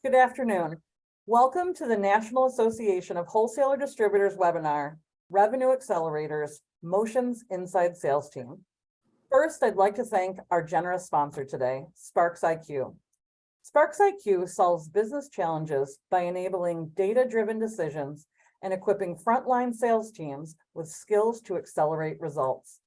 Good afternoon. Welcome to the National Association of Wholesaler-Distributors webinar, Revenue Accelerators, Motion's Inside Sales Team. First, I'd like to thank our generous sponsor today, Sparks IQ. Sparks IQ solves business challenges by enabling data-driven decisions and equipping frontline sales teams with skills to accelerate results.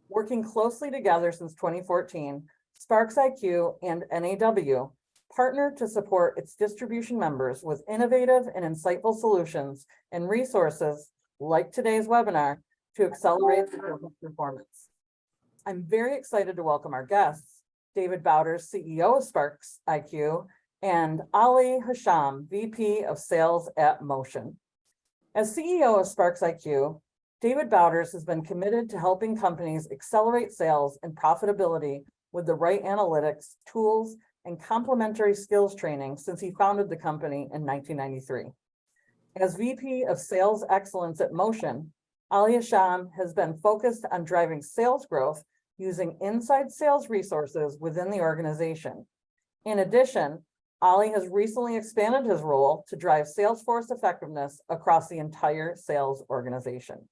Working closely together since 2014, Sparks IQ and NAW partner to support its distribution members with innovative and insightful solutions and resources like today's webinar to accelerate the business performance. I'm very excited to welcome our guests, David Bowders, CEO of Sparks IQ, and Ali Hasham, VP of Sales at Motion. As CEO of Sparks IQ, David Bowders has been committed to helping companies accelerate sales and profitability with the right analytics, tools, and complementary skills training since he founded the company in 1993. As VP of Sales Excellence at Motion, Ali Hasham has been focused on driving sales growth using inside sales resources within the organization. In addition, Ali has recently expanded his role to drive sales force effectiveness across the entire sales organization.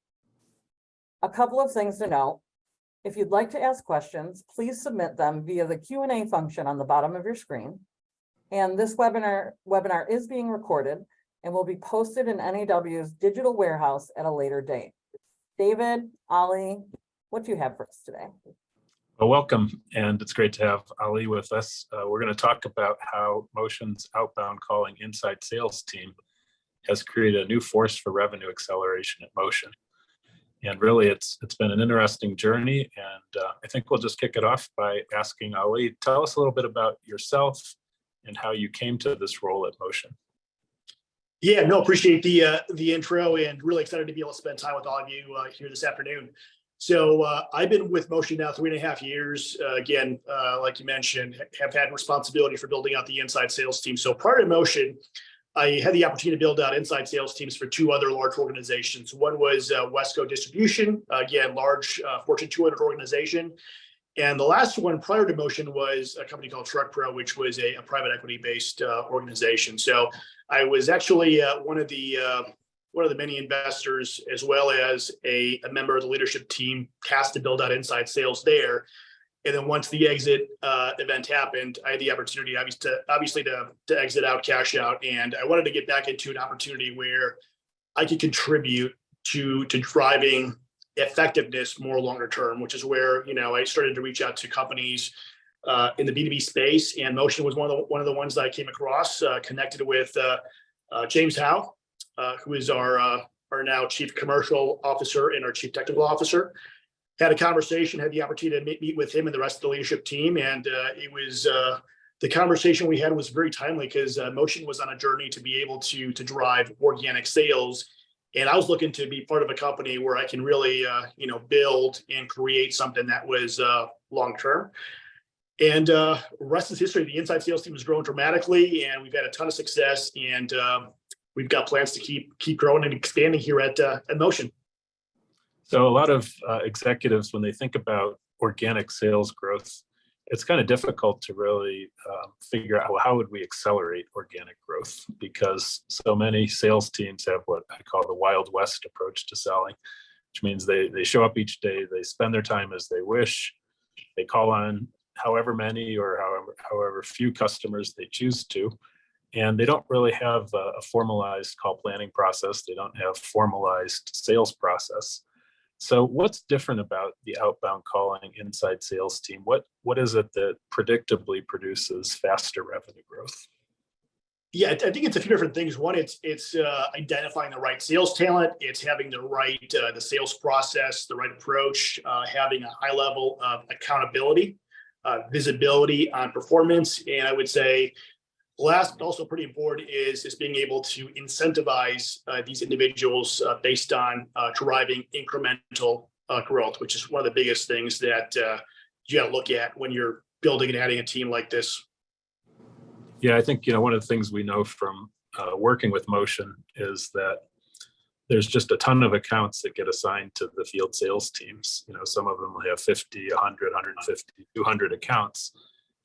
A couple of things to note. If you'd like to ask questions, please submit them via the Q&A function on the bottom of your screen. And this webinar is being recorded and will be posted in NAW's digital warehouse at a later date. David, Ali, what do you have for us today? Well, welcome, and it's great to have Ali with us. We're going to talk about how Motion's outbound calling inside sales team has created a new force for revenue acceleration at Motion. And really, it's been an interesting journey, and I think we'll just kick it off by asking Ali, tell us a little bit about yourself and how you came to this role at Motion. Yeah, no, appreciate the intro, and really excited to be able to spend time with all of you here this afternoon. So I've been with Motion now 3.5 years. Again, like you mentioned, have had responsibility for building out the inside sales team. So prior to Motion, I had the opportunity to build out inside sales teams for two other large organizations. One was Wholesaler-Distributors, again, large Fortune 200 organization. And the last one prior to Motion was a company called Truck Pro, which was a private equity-based organization. So I was actually one of the many investors, as well as a member of the leadership team tasked to build out inside sales there. And then once the exit event happened, I had the opportunity, obviously, to exit out, cash out, and I wanted to get back into an opportunity where I could contribute to driving effectiveness more longer term, which is where I started to reach out to companies in the B2B space, and Motion was one of the ones that I came across, connected with James Howe, who is our now Chief Commercial Officer and our Chief Technical Officer. Had a conversation, had the opportunity to meet with him and the rest of the leadership team. And it was, the conversation we had was very timely because Motion was on a journey to be able to drive organic sales. And I was looking to be part of a company where I can really, build and create something that was long-term. And rest is history. The inside sales team has grown dramatically, and we've had a ton of success. And we've got plans to keep growing and expanding here at Motion. So a lot of executives, when they think about organic sales growth, it's kind of difficult to really figure out how would we accelerate organic growth, because so many sales teams have what I call the Wild West approach to selling, which means they show up each day, they spend their time as they wish, they call on however many or however few customers they choose to, and they don't really have a formalized call planning process. They don't have formalized sales process. So what's different about the outbound calling inside sales team? What is it that predictably produces faster revenue growth? Yeah, I think it's a few different things. One, it's identifying the right sales talent. It's having the right the sales process, the right approach, having a high level of accountability, visibility on performance, and I would say last, but also pretty important, is being able to incentivize these individuals based on driving incremental growth, which is one of the biggest things that you got to look at when you're building and adding a team like this. Yeah, I think one of the things we know from working with Motion is that there's just a ton of accounts that get assigned to the field sales teams. Some of them will have 50, 100, 150, 200 accounts.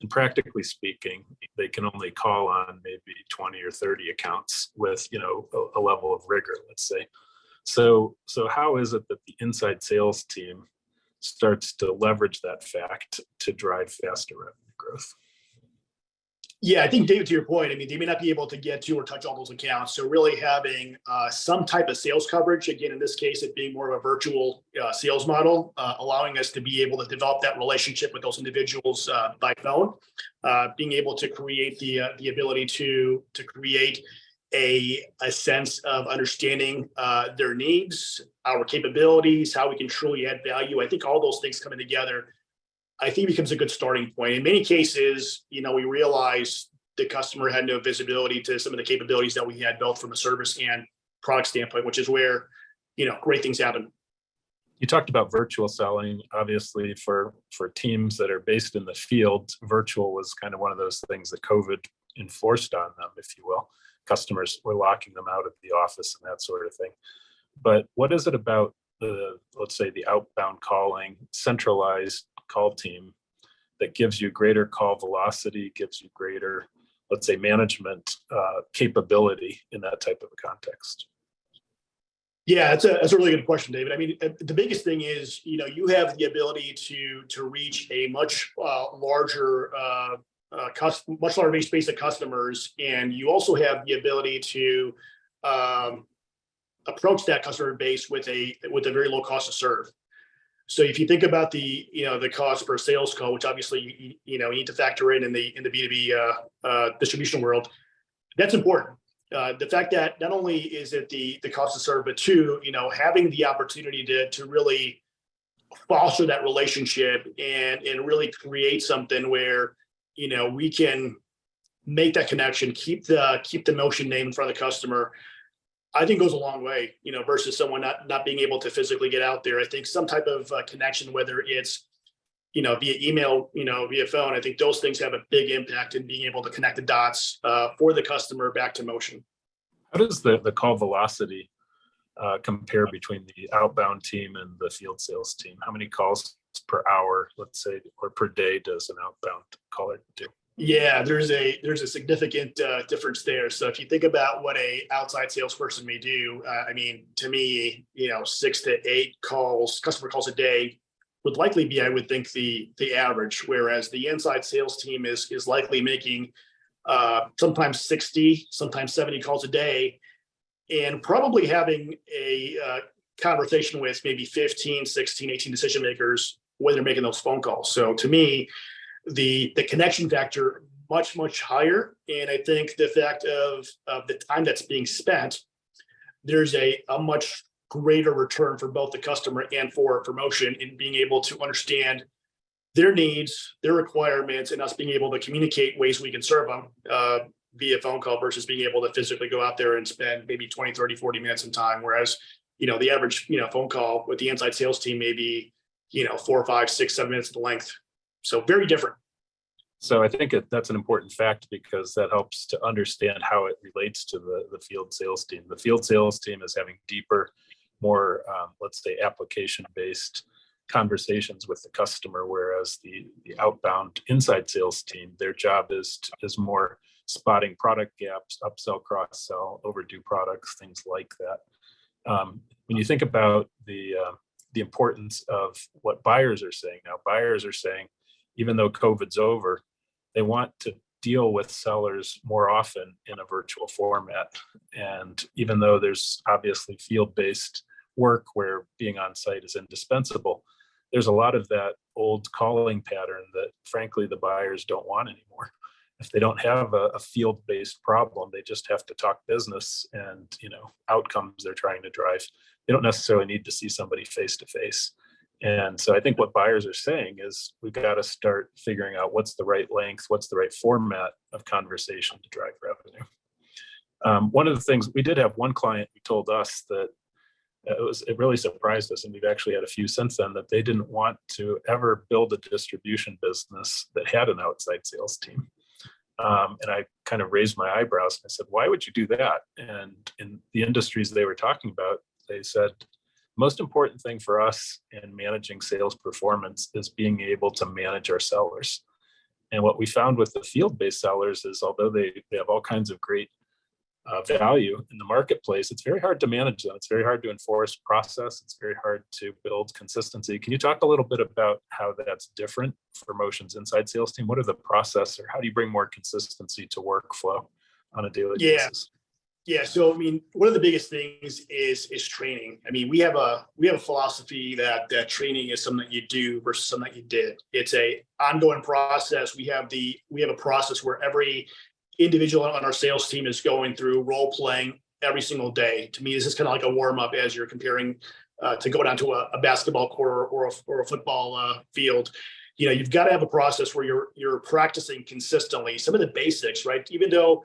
And practically speaking, they can only call on maybe 20 or 30 accounts with, a level of rigor, let's say. So how is it that the inside sales team starts to leverage that fact to drive faster revenue growth? Yeah, I think, David, to your point, I mean, they may not be able to get to or touch all those accounts. So really having some type of sales coverage, again, in this case, it being more of a virtual sales model, allowing us to be able to develop that relationship with those individuals by phone, being able to create the ability to create a sense of understanding their needs, our capabilities, how we can truly add value. I think all those things coming together, I think, becomes a good starting point. In many cases, we realize the customer had no visibility to some of the capabilities that we had built from a service and product standpoint, which is where, great things happen. You talked about virtual selling. Obviously, for teams that are based in the field, virtual was kind of one of those things that COVID enforced on them, if you will. Customers were locking them out of the office and that sort of thing. But what is it about let's say the outbound calling, centralized call team that gives you greater call velocity, gives you greater, let's say, management capability in that type of a context? Yeah, that's a really good question, David. I mean, the biggest thing is, you have the ability to reach a much larger base of customers, and you also have the ability to approach that customer base with a very low cost to serve. So if you think about the cost per sales call, which obviously you need to factor in the B2B distribution world, that's important. The fact that not only is it the cost to serve, but two, having the opportunity to really foster that relationship and really create something where we can make that connection, keep the Motion name in front of the customer, I think goes a long way, versus someone not being able to physically get out there. I think some type of connection, whether it's, via email, via phone, I think those things have a big impact in being able to connect the dots for the customer back to Motion. How does the call velocity compare between the outbound team and the field sales team? How many calls per hour, let's say, or per day does an outbound caller do? Yeah, there's a significant difference there. So if you think about what a outside salesperson may do, I mean, to me, 6 to 8 customer calls a day would likely be, I would think, the average. Whereas the inside sales team is likely making sometimes 60, sometimes 70 calls a day, and probably having a conversation with maybe 15, 16, 18 decision makers when they're making those phone calls. So to me, the connection factor much higher, and I think the fact of the time that's being spent, there's a much greater return for both the customer and for Motion in being able to understand their needs, their requirements, and us being able to communicate ways we can serve them via phone call versus being able to physically go out there and spend maybe 20, 30, 40 minutes in time. Whereas, the average, phone call with the inside sales team may be, 4, 5, 6, 7 minutes in length. So very different. So I think that's an important fact because that helps to understand how it relates to the field sales team. The field sales team is having deeper, more, let's say, application-based conversations with the customer, whereas the outbound inside sales team, their job is more spotting product gaps, upsell, cross-sell, overdue products, things like that. When you think about the importance of what buyers are saying now, buyers are saying, even though COVID's over, they want to deal with sellers more often in a virtual format. And even though there's obviously field-based work where being on site is indispensable, there's a lot of that old calling pattern that frankly the buyers don't want anymore. If they don't have a field-based problem, they just have to talk business and outcomes they're trying to drive. They don't necessarily need to see somebody face to face. And so I think what buyers are saying is we've got to start figuring out what's the right length, what's the right format of conversation to drive revenue. One of the things, we did have one client who told us that it really surprised us, and we've actually had a few since then, that they didn't want to ever build a distribution business that had an outside sales team. And I kind of raised my eyebrows and I said, why would you do that? And in the industries they were talking about, they said, most important thing for us in managing sales performance is being able to manage our sellers. And what we found with the field-based sellers is although they have all kinds of great value in the marketplace, it's very hard to manage them. It's very hard to enforce process. It's very hard to build consistency. Can you talk a little bit about how that's different for Motion's inside sales team? What are the process, or how do you bring more consistency to workflow on a daily basis? Yeah. So, I mean, one of the biggest things is training. I mean, we have a philosophy that training is something that you do versus something that you did. It's a ongoing process. We have a process where every individual on our sales team is going through role playing every single day. To me, this is kind of like a warm up as you're comparing to go down to a basketball court or a football field. You've got to have a process where you're practicing consistently some of the basics, right? Even though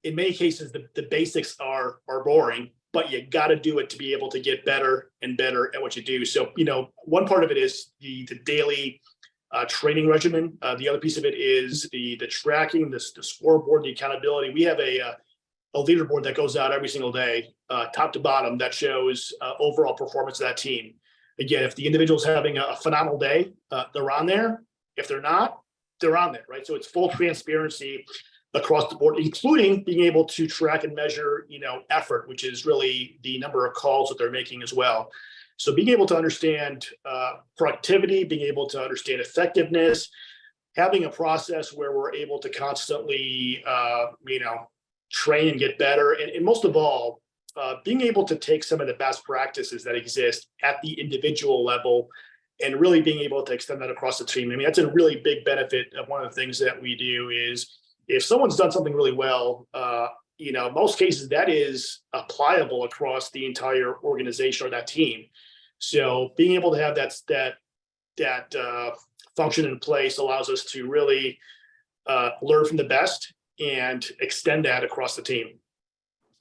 in many cases the basics are boring, but you got to do it to be able to get better and better at what you do. So, one part of it is the daily training regimen. The other piece of it is the tracking, the scoreboard, the accountability. We have a leaderboard that goes out every single day, top to bottom, that shows overall performance of that team. Again, if the individual's having a phenomenal day, they're on there. If they're not, they're on there, right? So it's full transparency across the board, including being able to track and measure, effort, which is really the number of calls that they're making as well. So being able to understand productivity, being able to understand effectiveness, having a process where we're able to constantly, train and get better. And most of all, being able to take some of the best practices that exist at the individual level and really being able to extend that across the team. I mean, that's a really big benefit of one of the things that we do is if someone's done something really well, most cases that is applicable across the entire organization or that team. So being able to have that function in place allows us to really learn from the best and extend that across the team.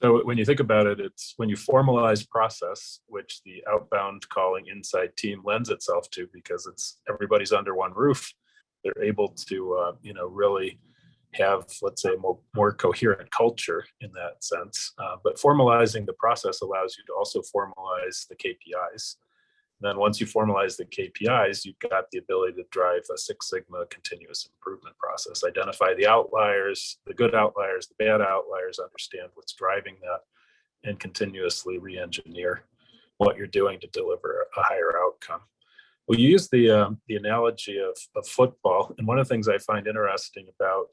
So when you think about it, it's when you formalize process, which the outbound calling inside team lends itself to, because it's everybody's under one roof. They're able to, really have, let's say, more coherent culture in that sense. But formalizing the process allows you to also formalize the KPIs. And then once you formalize the KPIs, you've got the ability to drive a Six Sigma continuous improvement process, identify the outliers, the good outliers, the bad outliers, understand what's driving that, and continuously re-engineer what you're doing to deliver a higher outcome. We use the analogy of football. And one of the things I find interesting about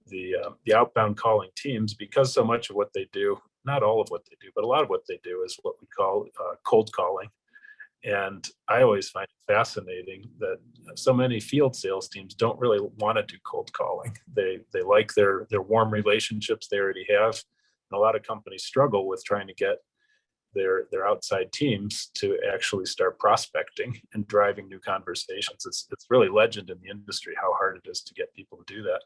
the outbound calling teams, because so much of what they do, not all of what they do, but a lot of what they do is what we call cold calling. And I always find it fascinating that so many field sales teams don't really want to do cold calling. They like their warm relationships they already have. And a lot of companies struggle with trying to get their outside teams to actually start prospecting and driving new conversations. It's really legend in the industry how hard it is to get people to do that.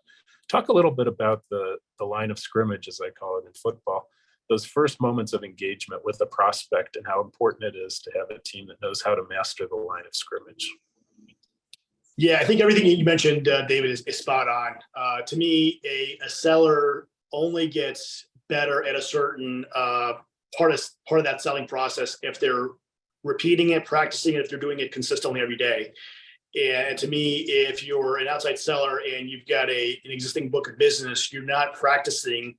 Talk a little bit about the line of scrimmage, as I call it in football, those first moments of engagement with a prospect and how important it is to have a team that knows how to master the line of scrimmage. Yeah, I think everything you mentioned, David, is spot on. To me, a seller only gets better at a certain part of that selling process if they're repeating it, practicing it, if they're doing it consistently every day. And to me, if you're an outside seller and you've got an existing book of business, you're not practicing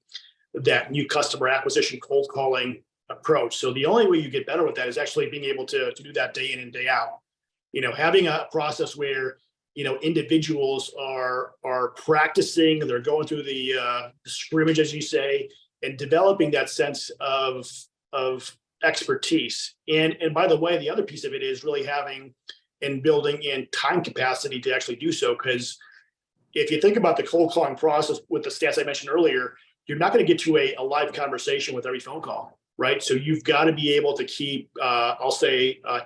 that new customer acquisition cold calling approach. So the only way you get better with that is actually being able to do that day in and day out. Having a process where individuals are practicing, they're going through the scrimmage, as you say, and developing that sense of expertise. And by the way, the other piece of it is really having and building in time capacity to actually do so. Because if you think about the cold calling process with the stats I mentioned earlier, you're not going to get to a live conversation with every phone call, right? So you've got to be able to keep,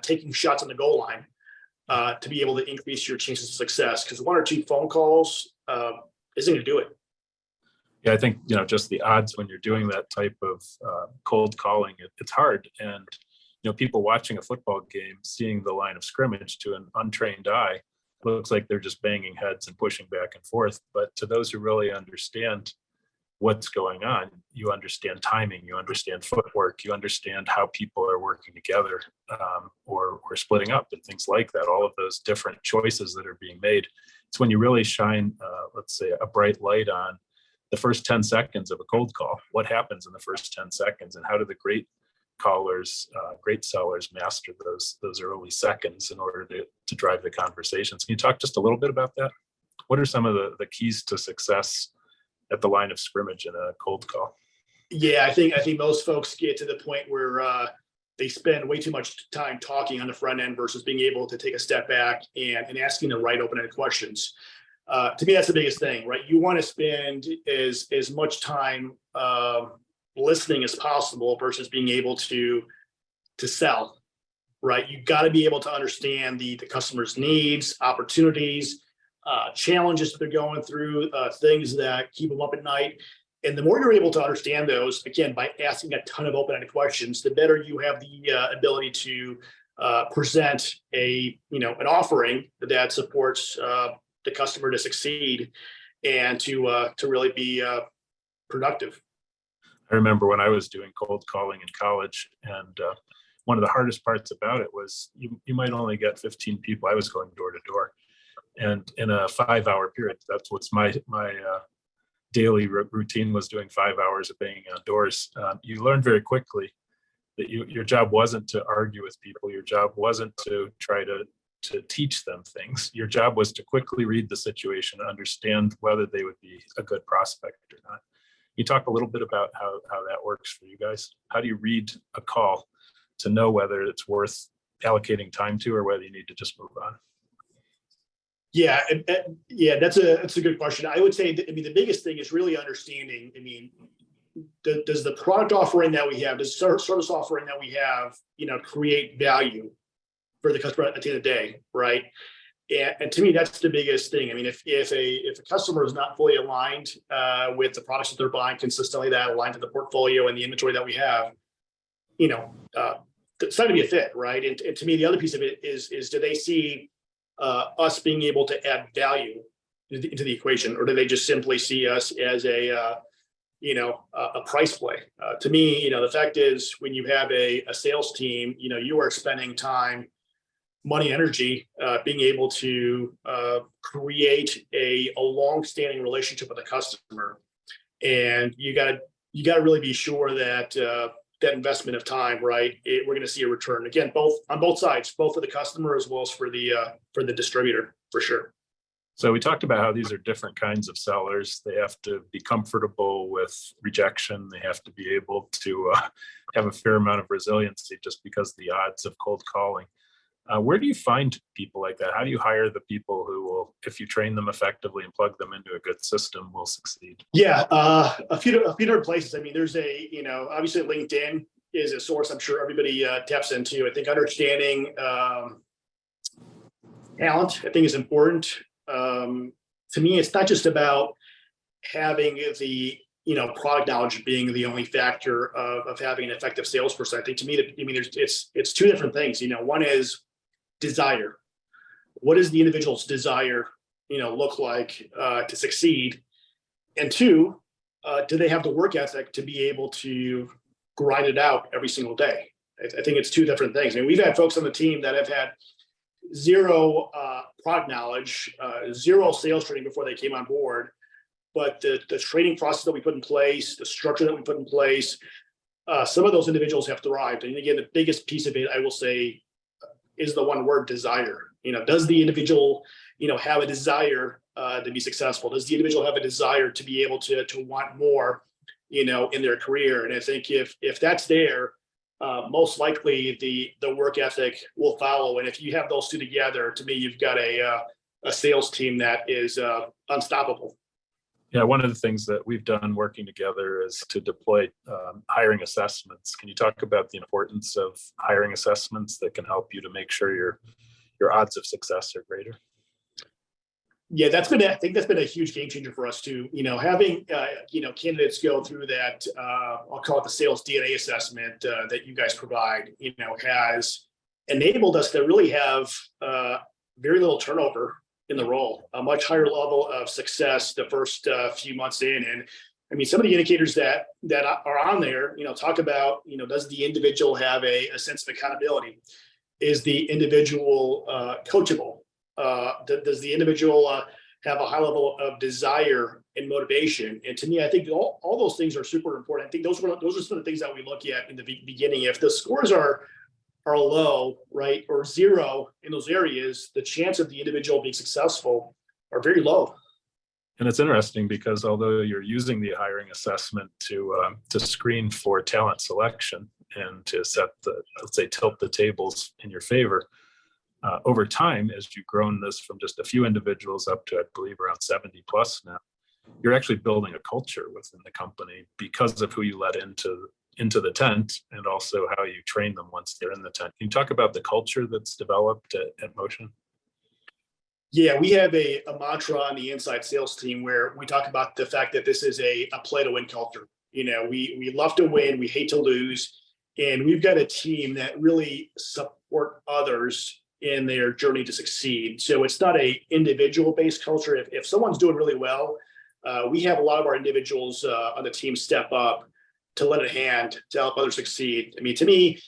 taking shots on the goal line to be able to increase your chances of success. Because one or two phone calls isn't going to do it. Yeah, I think, just the odds when you're doing that type of cold calling, it's hard. And, people watching a football game, seeing the line of scrimmage to an untrained eye, looks like they're just banging heads and pushing back and forth. But to those who really understand what's going on, you understand timing, you understand footwork, you understand how people are working together, or splitting up and things like that. All of those different choices that are being made. It's when you really shine, let's say, a bright light on the first 10 seconds of a cold call. What happens in the first 10 seconds, and how do the great callers, great sellers master those early seconds in order to drive the conversations? Can you talk just a little bit about that? What are some of the keys to success at the line of scrimmage in a cold call? Yeah, I think most folks get to the point where they spend way too much time talking on the front end versus being able to take a step back and asking the right open-ended questions. To me, that's the biggest thing, right? You want to spend as much time listening as possible versus being able to sell, right? You got to be able to understand the customer's needs, opportunities, challenges that they're going through, things that keep them up at night. And the more you're able to understand those, again, by asking a ton of open-ended questions, the better you have the ability to present an offering that supports the customer to succeed and to really be productive. I remember when I was doing cold calling in college, and one of the hardest parts about it was you might only get 15 people. I was going door to door, and in a 5-hour period, that's what's my daily routine was, doing 5 hours of banging on doors. You learn very quickly that your job wasn't to argue with people. Your job wasn't to try to teach them things. Your job was to quickly read the situation, understand whether they would be a good prospect or not. You talk a little bit about how that works for you guys. How do you read a call to know whether it's worth allocating time to or whether you need to just move on? Yeah, that's a good question. I would say that, the biggest thing is really understanding. Does the product offering that we have, does the service offering that we have, create value for the customer at the end of the day, right? And to me, that's the biggest thing. If a customer is not fully aligned with the products that they're buying consistently, that aligned to the portfolio and the inventory that we have, it's not going to be a fit, right? And to me, the other piece of it is do they see us being able to add value into the equation, or do they just simply see us as a price play? To me, the fact is, when you have a sales team, you are spending time, money, energy, being able to create a long-standing relationship with a customer, and you got to really be sure that that investment of time, right? We're going to see a return again, on both sides, both for the customer as well as for the distributor, for sure. So we talked about how these are different kinds of sellers. They have to be comfortable with rejection. They have to be able to have a fair amount of resiliency, just because the odds of cold calling. Where do you find people like that? How do you hire the people who will, if you train them effectively and plug them into a good system, will succeed? Yeah, a few different places. There's obviously LinkedIn is a source I'm sure everybody taps into. I think understanding talent, I think, is important. To me, it's not just about having the product knowledge being the only factor of having an effective salesperson. I think, to me, it's two different things. One is desire. What does the individual's desire, look like to succeed? And two, do they have the work ethic to be able to grind it out every single day? I think it's two different things. We've had folks on the team that have had zero product knowledge, zero sales training before they came on board, but the training process that we put in place, the structure that we put in place, some of those individuals have thrived. And again, the biggest piece of it, I will say, is the one word: desire. Does the individual, have a desire to be successful? Does the individual have a desire to be able to want more, in their career? And I think if that's there, most likely the work ethic will follow. And if you have those two together, to me, you've got a sales team that is unstoppable. Yeah, one of the things that we've done working together is to deploy hiring assessments. Can you talk about the importance of hiring assessments that can help you to make sure your odds of success are greater? Yeah, I think that's been a huge game changer for us too. Having candidates go through that, I'll call it the sales DNA assessment that you guys provide, has enabled us to really have very little turnover in the role, a much higher level of success the first few months in. And I mean, some of the indicators that are on there, talk about, does the individual have a sense of accountability? Is the individual coachable? Does the individual have a high level of desire and motivation? And to me, I think all those things are super important. I think those are some of the things that we look at in the beginning. If the scores are low, right, or zero in those areas, the chance of the individual being successful are very low. And it's interesting because although you're using the hiring assessment to screen for talent selection and to set let's say, tilt the tables in your favor, over time, as you've grown this from just a few individuals up to, I believe, around 70 plus now, you're actually building a culture within the company because of who you let into the tent and also how you train them once they're in the tent. Can you talk about the culture that's developed at Motion? Yeah, we have a mantra on the inside sales team where we talk about the fact that this is a play to win culture. We love to win, we hate to lose, and we've got a team that really support others in their journey to succeed. So it's not a individual based culture. If someone's doing really well, we have a lot of our individuals on the team step up to lend a hand to help others succeed. I mean, to me,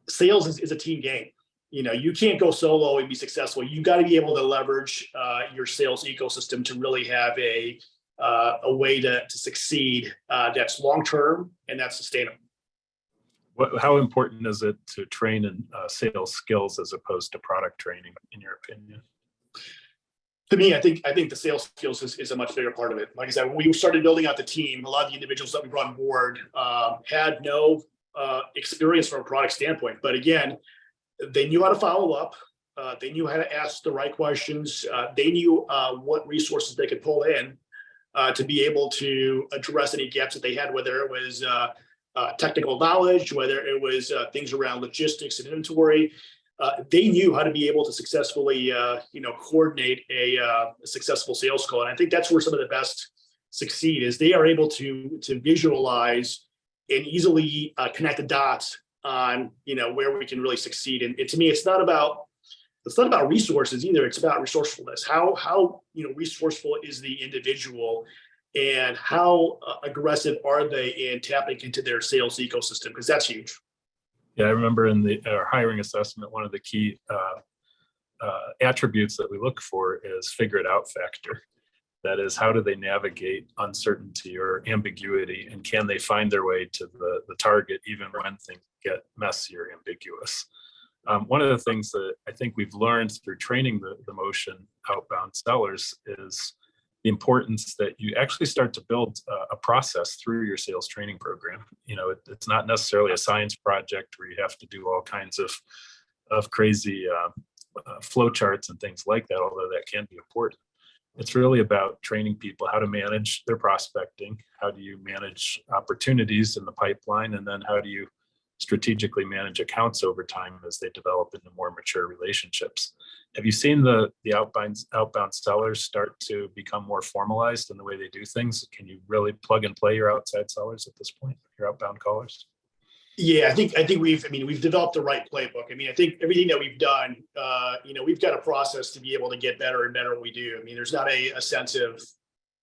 sales is a team game. You can't go solo and be successful. You got to be able to leverage your sales ecosystem to really have a way to succeed that's long term and that's sustainable. How important is it to train in sales skills as opposed to product training, in your opinion? To me, I think the sales skills is a much bigger part of it. Like I said, when we started building out the team, a lot of the individuals that we brought on board had no experience from a product standpoint. But again, they knew how to follow up. They knew how to ask the right questions. They knew what resources they could pull in to be able to address any gaps that they had, whether it was technical knowledge, whether it was things around logistics and inventory. They knew how to be able to successfully, coordinate a successful sales call. And I think that's where some of the best succeed is they are able to visualize and easily connect the dots on, where we can really succeed. And to me, it's not about resources either. It's about resourcefulness. How resourceful is the individual, and how aggressive are they in tapping into their sales ecosystem? Because that's huge. Yeah, I remember in our hiring assessment, one of the key attributes that we look for is figure it out factor. That is, how do they navigate uncertainty or ambiguity, and can they find their way to the target even when things get messy or ambiguous? One of the things that I think we've learned through training the Motion outbound sellers is the importance that you actually start to build a process through your sales training program. It's not necessarily a science project where you have to do all kinds of crazy flow charts and things like that, although that can be important. It's really about training people how to manage their prospecting, how do you manage opportunities in the pipeline, and then how do you strategically manage accounts over time as they develop into more mature relationships. Have you seen the outbound sellers start to become more formalized in the way they do things? Can you really plug and play your outside sellers at this point, your outbound callers? Yeah, I think we've developed the right playbook. I think everything that we've done, we've got a process to be able to get better and better at what we do. There's not a sense of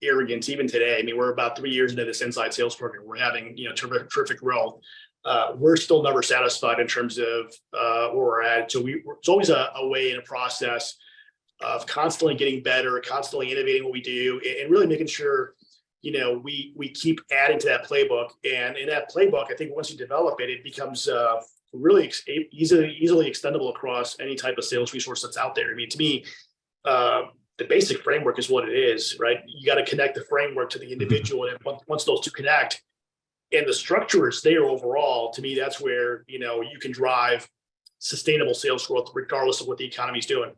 arrogance even today. We're about 3 years into this inside sales program. We're having, terrific growth. We're still never satisfied in terms of where we're at. So it's always a way and a process of constantly getting better, constantly innovating what we do, and really making sure we keep adding to that playbook. And in that playbook, I think once you develop it, it becomes really easily extendable across any type of sales resource that's out there. To me, the basic framework is what it is, right? You got to connect the framework to the individual, and once those two connect, and the structure is there overall, to me, that's where you can drive sustainable sales growth regardless of what the economy is doing.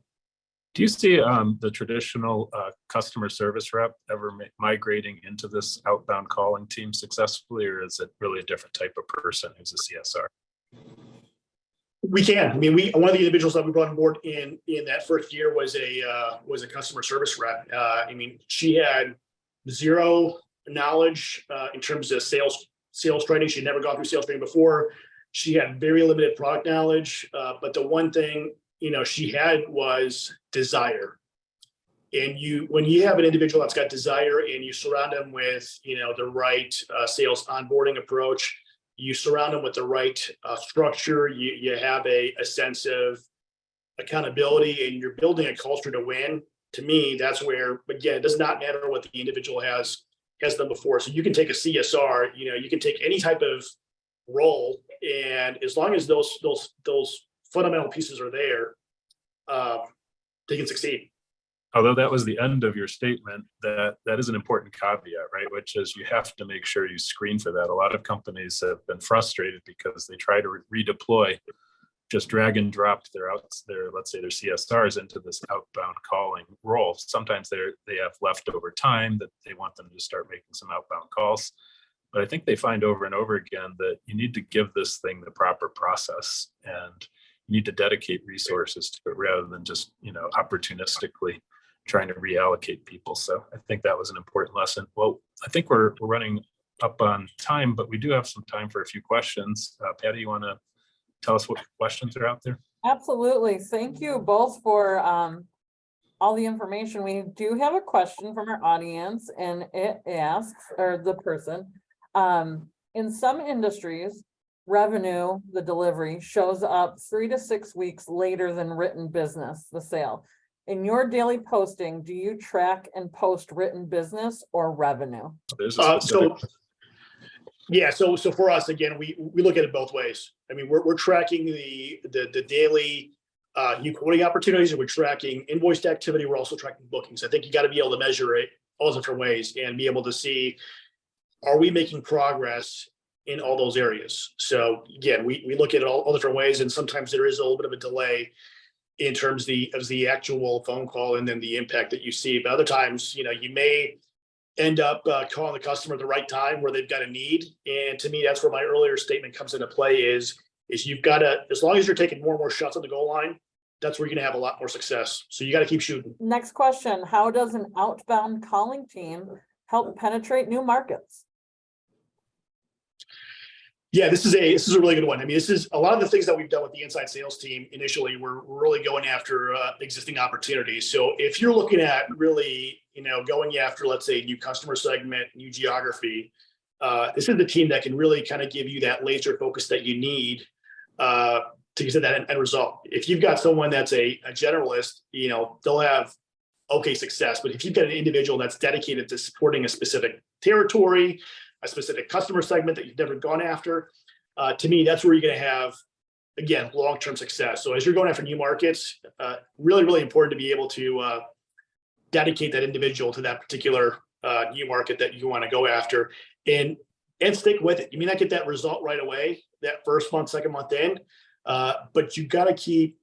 Do you see the traditional customer service rep ever migrating into this outbound calling team successfully, or is it really a different type of person who's a CSR? We can. One of the individuals that we brought on board in that first year was a customer service rep. She had zero knowledge in terms of sales training. She'd never gone through sales training before. She had very limited product knowledge, but the one thing she had was desire. And when you have an individual that's got desire and you surround them with, the right sales onboarding approach, you surround them with the right structure, you have a sense of accountability, and you're building a culture to win. To me, that's where, again, it does not matter what the individual has done before. So you can take a CSR, you can take any type of role, and as long as those fundamental pieces are there, they can succeed. Although that was the end of your statement, that is an important caveat, right? Which is you have to make sure you screen for that. A lot of companies have been frustrated because they try to redeploy, just drag and drop let's say their CSRs into this outbound calling role. Sometimes they have leftover time that they want them to start making some outbound calls. But I think they find over and over again that you need to give this thing the proper process, and you need to dedicate resources to it rather than just, opportunistically trying to reallocate people. So I think that was an important lesson. Well, I think we're running up on time, but we do have some time for a few questions. Patty, you want to tell us what questions are out there? Absolutely. Thank you both for all the information. We do have a question from our audience, and it asks, or the person, in some industries, revenue, the delivery, shows up 3 to 6 weeks later than written business, the sale. In your daily posting, do you track and post written business or revenue? There's a specific... So for us, again, we look at it both ways. I mean, we're tracking the daily new quoting opportunities, and we're tracking invoiced activity. We're also tracking bookings. I think you got to be able to measure it all different ways and be able to see, are we making progress in all those areas? So again, we look at it all different ways, and sometimes there is a little bit of a delay in terms of the actual phone call and then the impact that you see. But other times, you may end up calling the customer at the right time where they've got a need. And to me, that's where my earlier statement comes into play is you've got to, as long as you're taking more and more shots on the goal line, that's where you're going to have a lot more success. So you got to keep shooting. Next question. How does an outbound calling team help penetrate new markets? Yeah, this is a really good one. I mean, this is a lot of the things that we've done with the inside sales team. Initially, we're really going after existing opportunities. So if you're looking at really, going after, let's say, new customer segment, new geography, this is the team that can really kind of give you that laser focus that you need to get to that end result. If you've got someone that's a generalist, they'll have okay success. But if you've got an individual that's dedicated to supporting a specific territory, a specific customer segment that you've never gone after, to me, that's where you're going to have, again, long-term success. So as you're going after new markets, really, really important to be able to dedicate that individual to that particular new market that you want to go after, and stick with it. You may not get that result right away, that first month, second month in, but you got to keep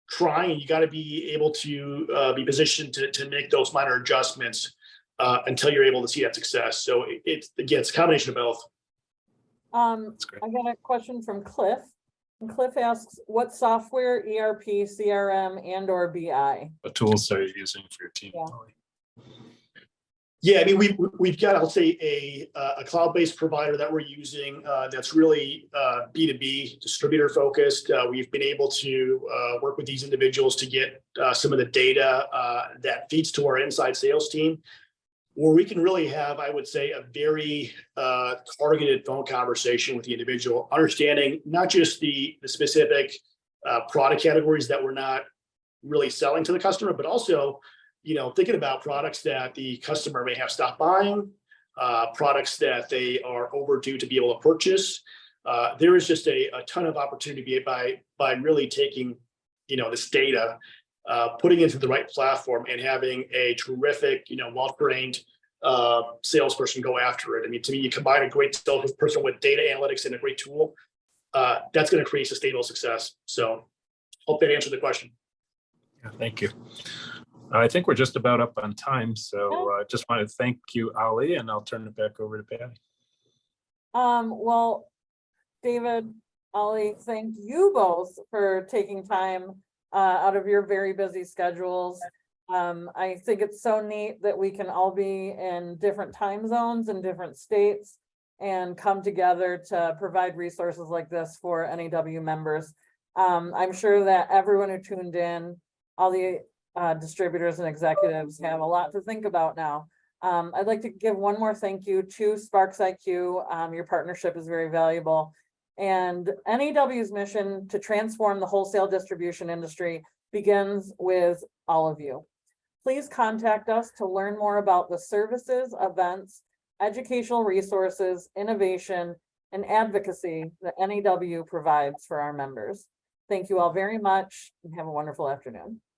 trying. You got to be able to be positioned to make those minor adjustments until you're able to see that success. So it's a combination of both. I got a question from Cliff. And Cliff asks, what software, ERP, CRM, and or BI? What tools are you using for your team? Yeah, I mean, we've got, I'll say, a cloud-based provider that we're using that's really B2B distributor focused. We've been able to work with these individuals to get some of the data that feeds to our inside sales team, where we can really have, I would say, a very targeted phone conversation with the individual, understanding not just the specific product categories that we're not really selling to the customer, but also, thinking about products that the customer may have stopped buying, products that they are overdue to be able to purchase. There is just a ton of opportunity by really taking, this data, putting it into the right platform and having a terrific, well-trained salesperson go after it. I mean, to me, you combine a great salesperson with data analytics and a great tool, that's going to create sustainable success. So hope that answered the question. Yeah, thank you. I think we're just about up on time. So I just want to thank you, Ali, and I'll turn it back over to Patty. Well, David, Ali, thank you both for taking time out of your very busy schedules. I think it's so neat that we can all be in different time zones and different states and come together to provide resources like this for NAW members. I'm sure that everyone who tuned in, all the distributors and executives have a lot to think about now. I'd like to give one more thank you to Sparks IQ. Your partnership is very valuable. And NAW's mission to transform the wholesale distribution industry begins with all of you. Please contact us to learn more about the services, events, educational resources, innovation, and advocacy that NAW provides for our members. Thank you all very much and have a wonderful afternoon.